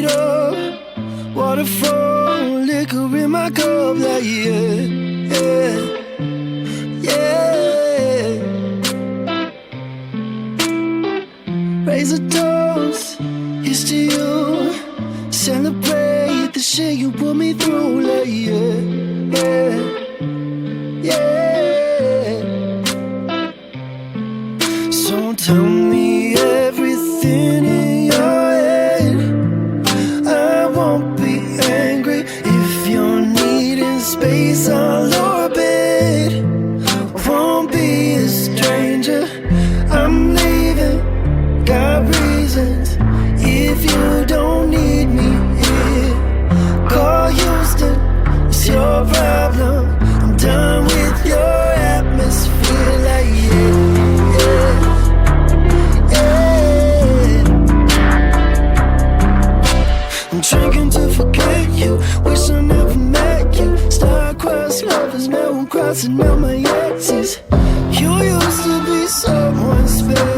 up, waterfall, liquor in my cup, like yeah, yeah, yeah. Raise a toast, here's to you. Celebrate the shit you put me through, like yeah, yeah, yeah. So tell me everything in your head. I won't be angry if you're needing space. I'll orbit, won't be a stranger. I'm leaving, got reasons. If you don't need me here, call Houston, it's your problem. I'm done with your atmosphere, like yeah, yeah, yeah. I'm drinking to forget you, wish I never met you. Star-crossed lovers, now I'm crossing out my exes. You used to be someone special.